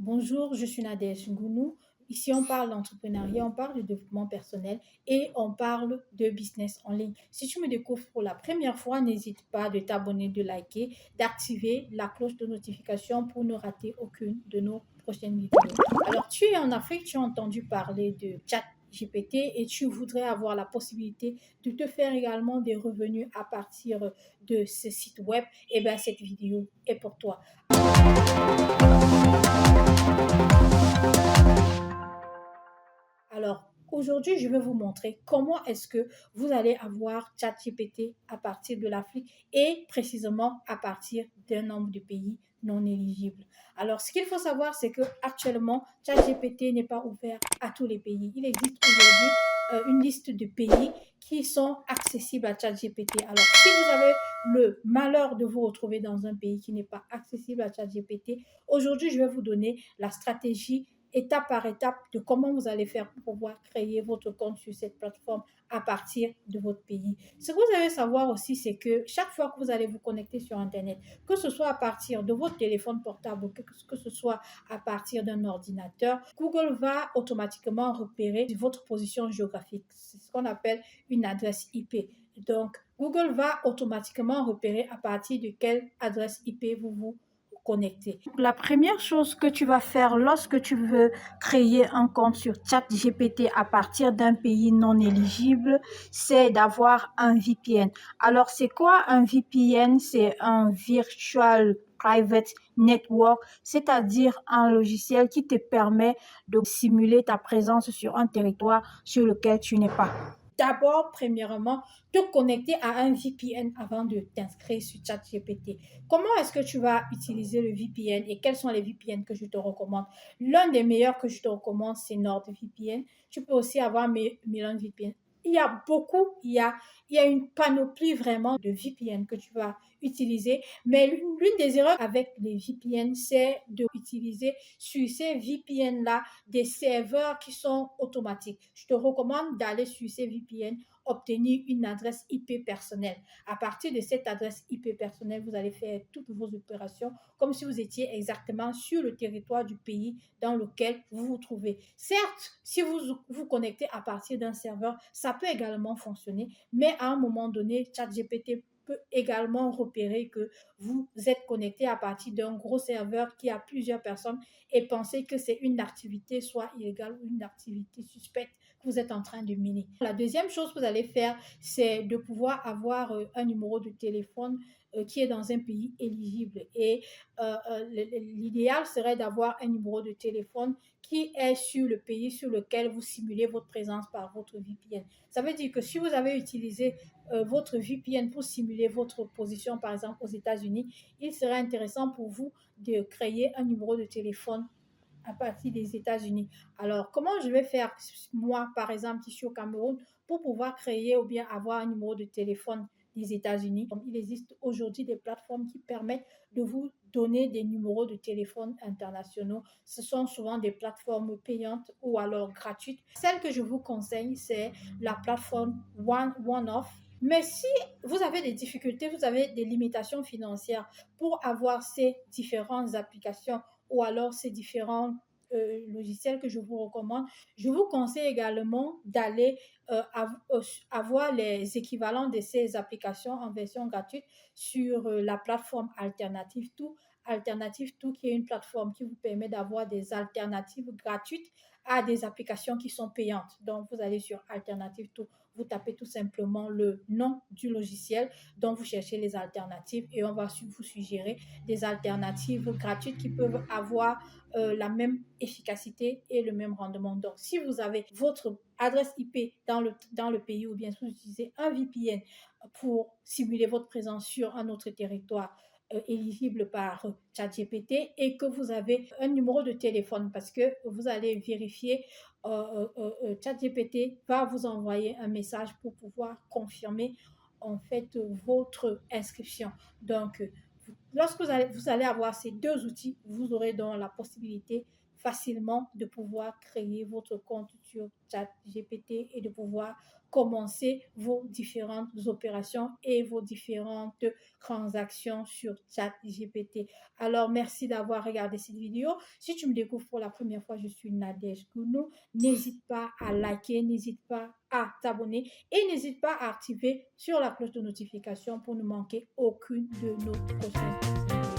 Bonjour, je suis Nadège Ngounou. Ici, on parle d'entrepreneuriat, on parle de développement personnel et on parle de business en ligne. Si tu me découvres pour la première fois, n'hésite pas de t'abonner, de liker, d'activer la cloche de notification pour ne rater aucune de nos prochaines vidéos. Alors, tu es en Afrique, tu as entendu parler de ChatGPT et tu voudrais avoir la possibilité de te faire également des revenus à partir de ce site web. Eh bien, cette vidéo est pour toi. Alors, aujourd'hui, je vais vous montrer comment est-ce que vous allez avoir ChatGPT à partir de l'Afrique et précisément à partir d'un nombre de pays non éligibles. Alors, ce qu'il faut savoir, c'est que actuellement, ChatGPT n'est pas ouvert à tous les pays. Il existe aujourd'hui une liste de pays qui sont accessibles à ChatGPT. Alors, si vous avez le malheur de vous retrouver dans un pays qui n'est pas accessible à ChatGPT, aujourd'hui, je vais vous donner la stratégie étape par étape de comment vous allez faire pour pouvoir créer votre compte sur cette plateforme à partir de votre pays. Ce que vous allez savoir aussi, c'est que chaque fois que vous allez vous connecter sur Internet, que ce soit à partir de votre téléphone portable ou que ce soit à partir d'un ordinateur, Google va automatiquement repérer votre position géographique. C'est ce qu'on appelle une adresse IP. Donc, Google va automatiquement repérer à partir de quelle adresse IP vous connecter. La première chose que tu vas faire lorsque tu veux créer un compte sur ChatGPT à partir d'un pays non éligible, c'est d'avoir un VPN. Alors, c'est quoi un VPN? C'est un Virtual Private Network, c'est-à-dire un logiciel qui te permet de simuler ta présence sur un territoire sur lequel tu n'es pas. D'abord, premièrement, te connecter à un VPN avant de t'inscrire sur ChatGPT. Comment est-ce que tu vas utiliser le VPN et quels sont les VPN que je te recommande? L'un des meilleurs que je te recommande, c'est NordVPN. Tu peux aussi avoir Melon VPN. Il y a une panoplie vraiment de VPN que tu vas utiliser. Mais l'une des erreurs avec les VPN, c'est d'utiliser sur ces VPN-là des serveurs qui sont automatiques. Je te recommande d'aller sur ces VPN, obtenir une adresse IP personnelle. À partir de cette adresse IP personnelle, vous allez faire toutes vos opérations comme si vous étiez exactement sur le territoire du pays dans lequel vous vous trouvez. Certes, si vous vous connectez à partir d'un serveur, ça peut également fonctionner, mais à un moment donné, ChatGPT peut également repérer que vous êtes connecté à partir d'un gros serveur qui a plusieurs personnes et penser que c'est une activité soit illégale ou une activité suspecte que vous êtes en train de miner. La deuxième chose que vous allez faire, c'est de pouvoir avoir un numéro de téléphone qui est dans un pays éligible. Et l'idéal serait d'avoir un numéro de téléphone qui est sur le pays sur lequel vous simulez votre présence par votre VPN. Ça veut dire que si vous avez utilisé votre VPN pour simuler votre position, par exemple aux États-Unis, il serait intéressant pour vous de créer un numéro de téléphone à partir des États-Unis. Alors, comment je vais faire, moi, par exemple, qui suis au Cameroun, pour pouvoir créer ou bien avoir un numéro de téléphone des États-Unis? Il existe aujourd'hui des plateformes qui permettent de vous donner des numéros de téléphone internationaux. Ce sont souvent des plateformes payantes ou alors gratuites. Celle que je vous conseille, c'est la plateforme OneOff. Mais si vous avez des difficultés, vous avez des limitations financières pour avoir ces différentes applications ou alors ces différents logiciels que je vous recommande, je vous conseille également d'aller avoir les équivalents de ces applications en version gratuite sur la plateforme Alternative Tout. Alternative Tout, qui est une plateforme qui vous permet d'avoir des alternatives gratuites à des applications qui sont payantes. Donc, vous allez sur Alternative Tout, vous tapez tout simplement le nom du logiciel dont vous cherchez les alternatives et on va vous suggérer des alternatives gratuites qui peuvent avoir la même efficacité et le même rendement. Donc, si vous avez votre adresse IP dans le pays ou bien si vous utilisez un VPN pour simuler votre présence sur un autre territoire, éligible par ChatGPT et que vous avez un numéro de téléphone parce que vous allez vérifier, ChatGPT va vous envoyer un message pour pouvoir confirmer en fait votre inscription. Donc, lorsque vous allez avoir ces deux outils, vous aurez donc la possibilité facilement de pouvoir créer votre compte sur ChatGPT et de pouvoir commencer vos différentes opérations et vos différentes transactions sur ChatGPT. Alors, merci d'avoir regardé cette vidéo. Si tu me découvres pour la première fois, je suis Nadège Gounou. N'hésite pas à liker, n'hésite pas à t'abonner et n'hésite pas à activer sur la cloche de notification pour ne manquer aucune de nos prochaines vidéos.